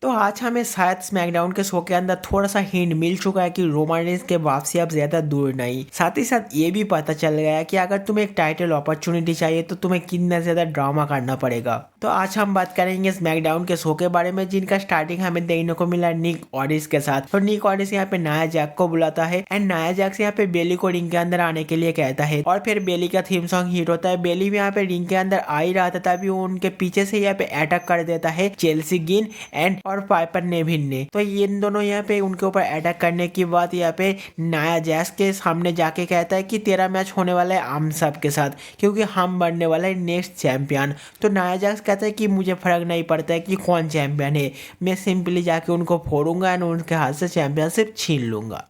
तो आज हमें शायद स्मैकडाउन के शो के अंदर थोड़ा सा हिंट मिल चुका है कि रोमन रेंस के वापसी अब ज्यादा दूर नहीं। साथ ही साथ ये भी पता चल गया है कि अगर तुम्हें एक टाइटल अपॉर्चुनिटी चाहिए तो तुम्हें कितना ज्यादा ड्रामा करना पड़ेगा। तो आज हम बात करेंगे स्मैकडाउन के शो के बारे में, जिनका स्टार्टिंग हमें देखने को मिला निक ऑडिस के साथ। तो निक ऑडिस यहाँ पे नाया जैक को बुलाता है एंड नाया जैक से यहाँ पे बेली को रिंग के अंदर आने के लिए कहता है और फिर बेली का थीम सॉन्ग हिट होता है। बेली भी यहाँ पे रिंग के अंदर आ ही रहा था तभी वो उनके पीछे से यहाँ पे अटैक कर देता है चेल्सी गिन एंड और पाइपर नेविन ने। तो ये इन दोनों यहाँ पे उनके ऊपर अटैक करने की बात यहाँ पे नाया जैक्स के सामने जाके कहता है कि तेरा मैच होने वाला है हम सब के साथ, क्योंकि हम बनने वाला है नेक्स्ट चैंपियन। तो नाया जैक्स कहता है कि मुझे फर्क नहीं पड़ता है कि कौन चैंपियन है, मैं सिंपली जाके उनको फोड़ूंगा एंड उनके हाथ से चैंपियनशिप छीन लूंगा।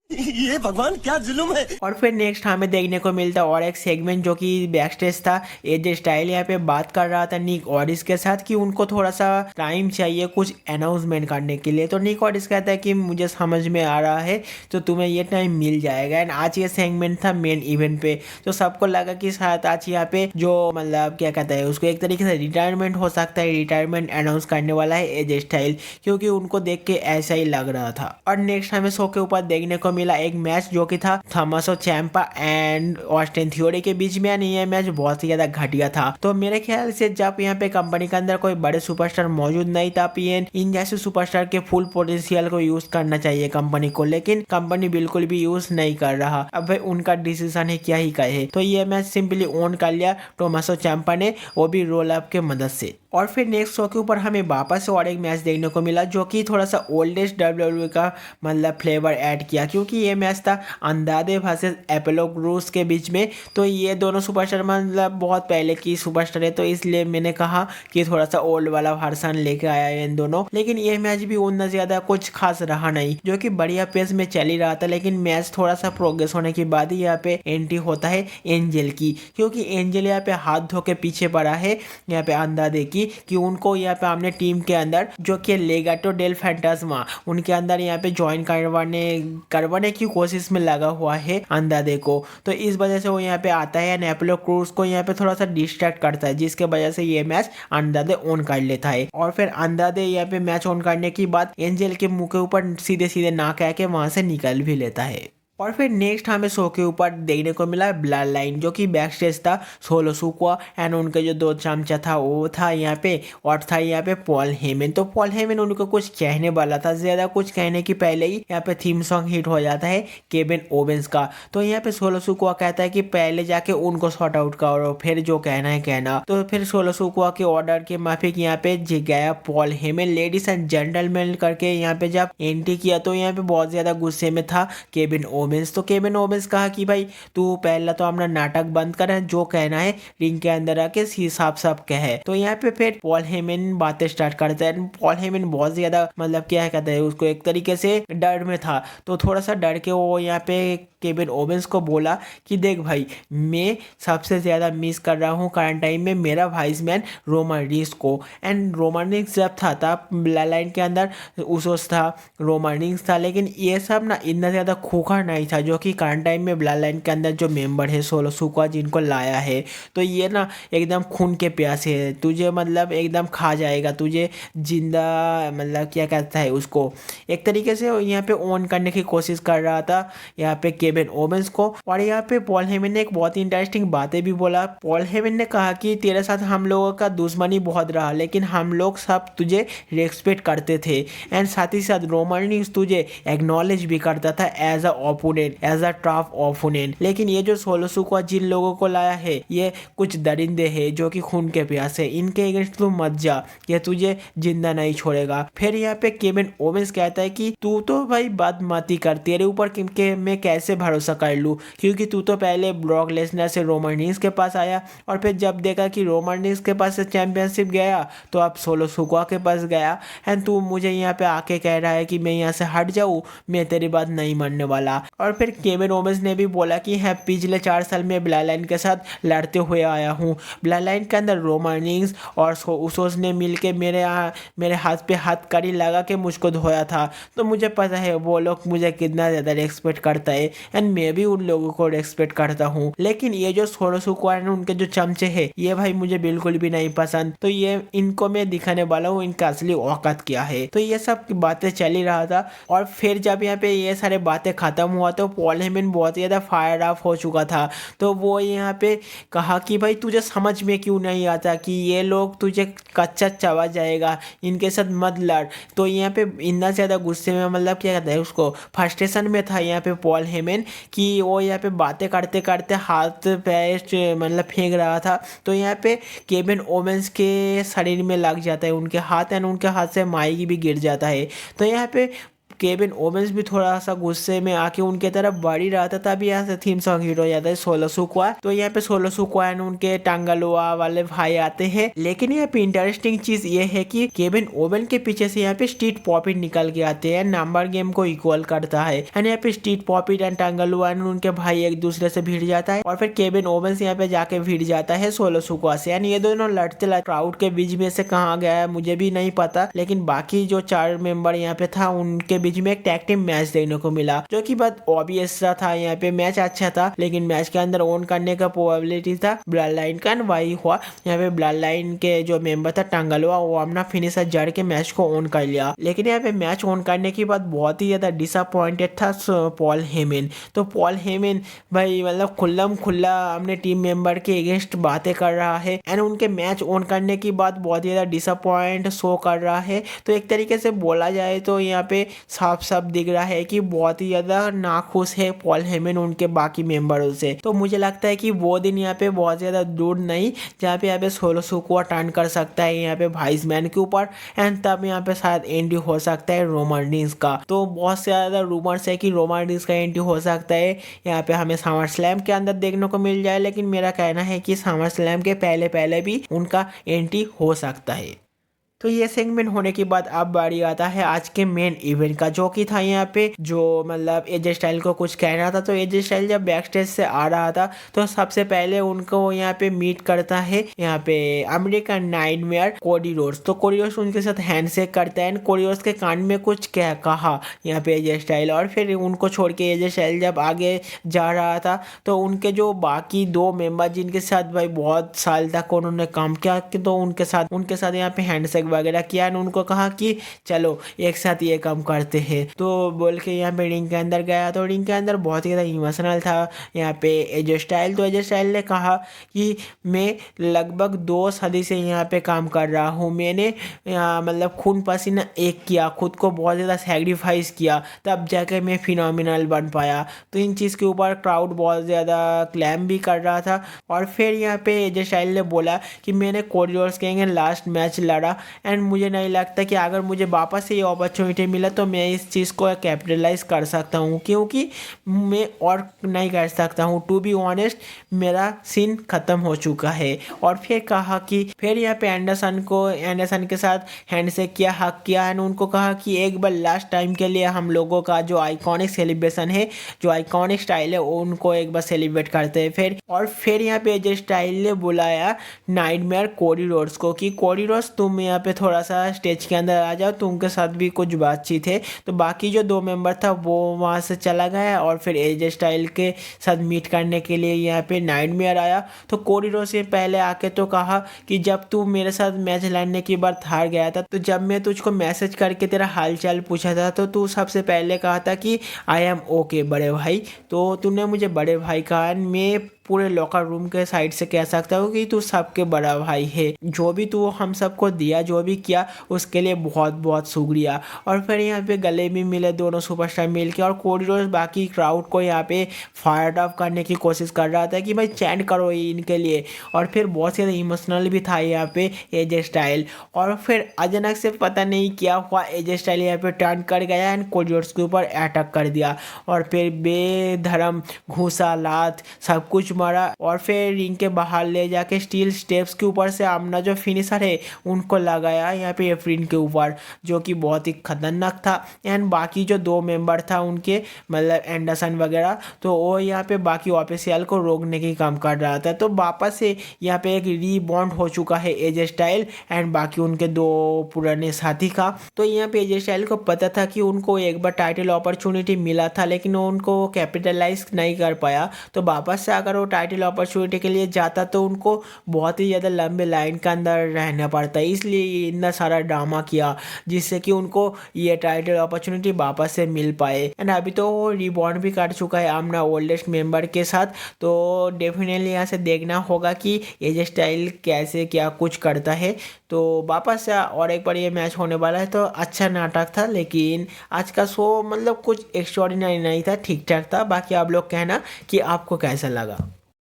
ये भगवान क्या जुल्म है। और फिर नेक्स्ट हमें देखने को मिलता और एक सेगमेंट जो कि बैक स्टेज था। एजे स्टाइल यहाँ पे बात कर रहा था निक ऑडिस के साथ कि उनको थोड़ा सा टाइम चाहिए कुछ अनाउंसमेंट करने के लिए। तो निक ऑडिस कहता है कि मुझे समझ में आ रहा है तो तुम्हें ये टाइम मिल जाएगा। एंड आज ये सेगमेंट था मेन इवेंट पे, तो सबको लगा कि शायद आज यहाँ पे जो मतलब क्या कहता है उसको एक तरीके से रिटायरमेंट हो सकता है, रिटायरमेंट अनाउंस करने वाला है एजे स्टाइल, क्योंकि उनको देख के ऐसा ही लग रहा था। और नेक्स्ट हमें शो के ऊपर देखने को मिला एक मैच जो कि था थॉमस चैंपा एंड ऑस्टिन थ्योरी के बीच में। ये मैच बहुत ही ज्यादा घटिया था। तो मेरे ख्याल से जब यहाँ पे कंपनी के अंदर कोई बड़े सुपरस्टार मौजूद नहीं था, पीएन इन जैसे सुपरस्टार के फुल पोटेंशियल को यूज करना चाहिए कंपनी को, लेकिन कंपनी बिल्कुल भी यूज नहीं कर रहा। अब भाई उनका डिसीजन है, क्या ही कहे। तो ये मैच सिंपली ओन कर लिया टोमासो चैंपा ने, वो भी रोल अप के मदद से। और फिर नेक्स्ट शो के ऊपर हमें वापस से और एक मैच देखने को मिला जो कि थोड़ा सा ओल्डेस्ट डब्ल्यूडब्ल्यूई का मतलब फ्लेवर ऐड किया, क्योंकि ये मैच था अंदादे वर्सेस एपोलो क्रूज के बीच में। तो ये दोनों सुपरस्टार मतलब बहुत पहले की सुपरस्टार है, तो इसलिए मैंने कहा कि थोड़ा सा ओल्ड वाला वर्सन लेके आया है इन दोनों। लेकिन ये मैच भी उतना ज्यादा कुछ खास रहा नहीं, जो कि बढ़िया पेस में चल ही रहा था। लेकिन मैच थोड़ा सा प्रोग्रेस होने के बाद ही यहाँ पे एंट्री होता है एंजल की, क्योंकि एंजल यहाँ पे हाथ धो के पीछे पड़ा है यहाँ पे अंदादे की कि उनको यहाँ पे हमने टीम के अंदर जो कि लेगाटो डेल फैंटास्मा उनके अंदर यहाँ पे ज्वाइन करवाने की कोशिश में लगा हुआ है अंदादे को। तो इस वजह से वो यहाँ पे आता है, नेपोलो क्रूज को यहाँ पे थोड़ा सा डिस्ट्रैक्ट करता है, जिसके वजह से ये मैच अंदादे ऑन कर लेता है। और फिर अंदादे यहाँ पे मैच ऑन करने के बाद एंजल के मुंह के ऊपर सीधे सीधे ना कह के वहां से निकल भी लेता है। और फिर नेक्स्ट हमें शो के ऊपर देखने को मिला ब्लड लाइन, जो कि बैक स्टेज था सोलो सुकुआ एंड उनके जो दो चमचा था वो था यहाँ पे, और था यहाँ पे पॉल हेमन। तो पॉल हेमन उनको कुछ कहने वाला था, ज्यादा कुछ कहने की पहले ही यहाँ पे थीम सॉन्ग हिट हो जाता है केविन ओवेंस का। तो यहाँ पे सोलो सुकुआ कहता है कि पहले जाके उनको सॉर्ट आउट करो, फिर जो कहना है कहना। तो फिर सोलो सुकुआ के ऑर्डर के माफिक यहाँ पे गया Paul Heyman ladies and gentleman करके यहाँ पे जब एंट्री किया, तो यहाँ पे बहुत ज्यादा गुस्से में था केविन ओवेंस। तो केविन ओवेंस कहा कि भाई तू पहला तो अपना नाटक बंद कर, जो कहना है रिंग के अंदर आके साफ साफ कहे। तो यहाँ पे फिर पॉल हेमन बातें स्टार्ट करता है। पॉल हेमन बहुत ज्यादा मतलब क्या कहता है उसको एक तरीके से डर में था, तो थोड़ा सा डर के वो यहाँ पे केविन ओवेंस को बोला कि देख भाई मैं सबसे ज़्यादा मिस कर रहा हूँ करंट टाइम में मेरा वाइस मैन रोमन रिंग्स को। एंड रोमन रिंग्स जब था तब ब्लड लाइन के अंदर उसोस था, रोमन रिंग्स था, लेकिन ये सब ना इतना ज़्यादा खोखा नहीं था जो कि करंट टाइम में ब्लड लाइन के अंदर जो मेंबर है सोलो सुकुआ जिनको लाया है। तो ये ना एकदम खून के प्यासे है, तुझे मतलब एकदम खा जाएगा, तुझे जिंदा मतलब क्या कहता है उसको एक तरीके से यहाँ पे ऑन करने की कोशिश कर रहा था यहाँ पे केविन ओवेंस को। और यहाँ पे पॉल हेमन ने एक बहुत ही इंटरेस्टिंग बातें भी बोला। पॉल हेमन ने कहा कि तेरे साथ हम लोगों का दुश्मनी बहुत रहा, लेकिन हम लोग सब तुझे रेस्पेक्ट करते थे एंड साथ ही साथ रोमन रिंग्स तुझे एक्नॉलेज भी करता था as a opponent, as a tough opponent. लेकिन ये जो सोलो सुकुआ जिन लोगों को लाया है ये कुछ दरिंदे हैं जो कि खून के प्यासे, इनके अगेंस्ट तू मत जा, ये तुझे जिंदा नहीं छोड़ेगा। फिर यहाँ पे केविन ओवेंस कहता है कि तू तो भाई बदमाशी कर, तेरे ऊपर मैं कैसे भरोसा कर लूँ, क्योंकि तू तो पहले ब्रॉक लेसनर से रोमन रिंग्स के पास आया और फिर जब देखा कि रोमन रिंग्स के पास से चैंपियनशिप गया तो अब सोलो सुकुआ के पास गया एंड तू मुझे यहाँ पे आके कह रहा है कि मैं यहाँ से हट जाऊँ, मैं तेरी बात नहीं मानने वाला। और फिर केविन ओवेंस ने भी बोला कि है पिछले 4 साल में ब्लड लाइन के साथ लड़ते हुए आया हूँ। ब्लड लाइन के अंदर रोमन रिंग्स और उसोस ने मिलके मेरे हाथ पे हाथ कड़ी लगा के मुझको धोया था। तो मुझे पता है वो लोग मुझे कितना ज़्यादा रेस्पेक्ट करता है एंड मैं भी उन लोगों को रेस्पेक्ट करता हूँ। लेकिन ये जो सोलो सुकुआ है उनके जो चमचे हैं ये भाई मुझे बिल्कुल भी नहीं पसंद। तो ये इनको मैं दिखाने वाला हूँ इनका असली औकात क्या है। तो ये सब बातें चल ही रहा था और फिर जब यहाँ पे ये सारे बातें खत्म हुआ तो पॉल हेमन बहुत ही ज़्यादा फायर अप हो चुका था। तो वो यहाँ पे कहा कि भाई तुझे समझ में क्यों नहीं आता कि ये लोग तुझे कच्चा चबा जाएगा, इनके साथ मत लड़। तो यहाँ पे इतना ज़्यादा गुस्से में मतलब क्या कहते हैं उसको फ्रस्ट्रेशन में था यहाँ पे पॉल हेमन कि वो यहाँ पे बातें करते करते हाथ पैर मतलब फेंक रहा था। तो यहाँ पे केविन ओवेंस के शरीर में लग जाता है उनके हाथ एंड उनके हाथ से माइक भी गिर जाता है। तो यहाँ पे केविन ओवेंस भी थोड़ा सा गुस्से में आके उनके तरफ बढ़ ही रहा था। तभी यहाँ से थीम सॉन्ग हिट हो जाता है सोलो सुकुआ। तो यहाँ पे सोलो सुकुआ एंड उनके टांगलुआ वाले भाई आते हैं। लेकिन यहाँ पे इंटरेस्टिंग चीज ये है कि केविन ओवेन के पीछे से यहाँ पे स्ट्रीट पॉपिट निकल के आते हैं, नंबर गेम को इक्वल करता है एंड यहाँ पे स्ट्रीट पॉपिट एंड टांगलुआ एंड उनके भाई एक दूसरे से भिड़ जाता है और फिर केविन ओवेंस यहाँ पे जाके भिड़ जाता है सोलो सुकुआ से एंड ये दोनों लड़ते लड़ते क्राउड के बीच में से कहाँ गया है मुझे भी नहीं पता। लेकिन बाकी जो 4 मेंबर यहाँ पे था उनके बीच में एक टैग टीम मैच देखने को मिला जो कि बहुत ऑब्वियस सा था। यहाँ पे मैच अच्छा था लेकिन मैच के अंदर ऑन करने का प्रोबेबिलिटी था ब्लड लाइन का, वही हुआ। यहाँ पे ब्लड लाइन के जो मेंबर था टांगलुआ वो अपना फिनिशर जड़ के मैच को ऑन कर लिया। लेकिन यहाँ पे मैच ऑन करने के बाद बहुत ही ज्यादा डिसअपॉइंटेड था पॉल हेमन। तो पॉल हेमन भाई मतलब खुल्लम खुल्ला अपने टीम मेंबर के अगेंस्ट बातें कर रहा है एंड उनके मैच ऑन करने के बाद बहुत ही ज्यादा डिसअपॉइंट शो कर रहा है। तो एक तरीके से बोला जाए तो यहाँ पे साफ साफ दिख रहा है कि बहुत ही ज्यादा नाखुश है पॉल हेमन उनके बाकी मेंबरों से। तो मुझे लगता है कि वो दिन यहाँ पे बहुत ज्यादा दूर नहीं जहाँ पे यहाँ पे सोलो सुकुआ टर्न कर सकता है यहाँ पे वाइस मैन के ऊपर एंड तब यहाँ पे शायद एंट्री हो सकता है रोमन रिंग्स का। तो बहुत से ज्यादा रूमर्स है कि रोमन रिंग्स का एंट्री हो सकता है यहाँ पे हमें समर स्लैम के अंदर देखने को मिल जाए। लेकिन मेरा कहना है कि समर स्लैम के पहले पहले भी उनका एंट्री हो सकता है। तो ये सेगमेंट होने के बाद अब बारी आता है आज के मेन इवेंट का जो कि था यहाँ पे जो मतलब एजे स्टाइल को कुछ कहना था। तो एजे स्टाइल जब बैक स्टेज से आ रहा था तो सबसे पहले उनको यहाँ पे मीट करता है यहाँ पे अमेरिकन नाइटमेयर कोडी रोड्स। तो कोडी रोड्स उनके साथ हैंडशेक करता है एंड कोडी रोड्स के कान में कुछ क्या कहा यहाँ पे एजे स्टाइल और फिर उनको छोड़ के एजे स्टाइल जब आगे जा रहा था तो उनके जो बाकी 2 मेंबर जिनके साथ भाई बहुत साल तक उन्होंने काम किया तो उनके साथ यहाँ पे हैंडशेक वगैरह किया एंड उनको कहा कि चलो एक साथ ये काम करते हैं। तो बोल के यहाँ पे रिंग के अंदर गया तो रिंग के अंदर बहुत ही ज़्यादा इमोशनल था यहाँ पे एजे स्टाइल। तो एजे स्टाइल ने कहा कि मैं लगभग 2 सदी से यहाँ पे काम कर रहा हूँ, मैंने मतलब खून पसीना एक किया, खुद को बहुत ज़्यादा सेक्रीफाइस किया तब जाके मैं फिनोमिनल बन पाया। तो इन चीज़ के ऊपर क्राउड बहुत ज़्यादा क्लैम भी कर रहा था। और फिर यहाँ पे एजे स्टाइल ने बोला कि मैंने कोडी रोड्स के लास्ट मैच लड़ा एंड मुझे नहीं लगता कि अगर मुझे वापस से ये अपॉर्चुनिटी मिला तो मैं इस चीज़ को कैपिटलाइज कर सकता हूँ क्योंकि मैं और नहीं कर सकता हूँ। टू बी ऑनेस्ट मेरा सीन ख़त्म हो चुका है। और फिर कहा कि फिर यहाँ पे एंडरसन के साथ हैंडशेक किया, हक किया एंड उनको कहा कि एक बार लास्ट टाइम के लिए हम लोगों का जो आइकॉनिक सेलिब्रेशन है, जो आइकॉनिक स्टाइल है उनको एक बार सेलिब्रेट करते हैं। फिर यहाँ पे एजे स्टाइल ने बुलाया नाइटमेयर कोडी रोड्स को कि कोडी रोड्स तुम यहाँ पे थोड़ा सा स्टेज के अंदर आ जाओ, तुमके साथ भी कुछ बातचीत है। तो बाकी जो 2 मेंबर था वो वहाँ से चला गया और फिर एजे स्टाइल के साथ मीट करने के लिए यहाँ पे नाइटमेयर आया। तो कोडी रोड्स से पहले आके तो कहा कि जब तू मेरे साथ मैच लड़ने की बार हार गया था तो जब मैं तुझको मैसेज करके तेरा हालचाल पूछा था तो तू सबसे पहले कहा था कि आई एम ओके बड़े भाई। तो तूने मुझे बड़े भाई कहा, मैं पूरे लॉकर रूम के साइड से कह सकता हूँ कि तू सबके बड़ा भाई है। जो भी तू हम सबको दिया, जो भी किया उसके लिए बहुत बहुत शुक्रिया। और फिर यहाँ पे गले भी मिले दोनों सुपरस्टार मिल के और कोडी रोड्स बाकी क्राउड को यहाँ पे फायर ऑफ करने की कोशिश कर रहा था कि भाई चैंट करो इनके लिए। और फिर बहुत ज़्यादा इमोशनल भी था यहाँ पे एजे स्टाइल। और फिर अचानक से पता नहीं क्या हुआ, एजे स्टाइल यहाँ पे टर्न कर गया एंड कोडी रोड्स के ऊपर अटैक कर दिया और फिर बेधर्म घूसा लात सब कुछ मारा और फिर रिंग के बाहर ले जाके स्टील स्टेप्स के ऊपर से अपना जो फिनिशर है उनको लगाया यहाँ पे एफरीन के ऊपर, जो कि बहुत ही खतरनाक था। एंड बाकी जो 2 मेंबर था उनके मतलब एंडरसन वगैरह, तो वो यहाँ पे बाकी ऑफिशियल को रोकने की काम कर रहा था। तो वापस से यहाँ पे एक रीबॉन्ड हो चुका है एजे स्टाइल एंड बाकी उनके 2 पुराने साथी का। तो यहाँ पे एजे स्टाइल को पता था कि उनको एक बार टाइटल अपॉर्चुनिटी मिला था लेकिन उनको कैपिटलाइज नहीं कर पाया। तो वापस से अगर वो टाइटल अपॉर्चुनिटी के लिए जाता तो उनको बहुत ही ज़्यादा लंबे लाइन के अंदर रहना पड़ता, इसलिए ये इतना सारा ड्रामा किया जिससे कि उनको ये टाइटल अपॉर्चुनिटी वापस से मिल पाए। एंड अभी तो वो रिबॉन्ड भी कर चुका है अपना ओल्डेस्ट मेंबर के साथ। तो डेफिनेटली यहाँ से देखना होगा कि एजे स्टाइल कैसे क्या कुछ करता है। तो वापस से और एक बार ये मैच होने वाला है। तो अच्छा नाटक था लेकिन आज का शो मतलब कुछ एक्स्ट्राऑर्डिनरी नहीं था, ठीक ठाक था। बाकी आप लोग कहना कि आपको कैसा लगा।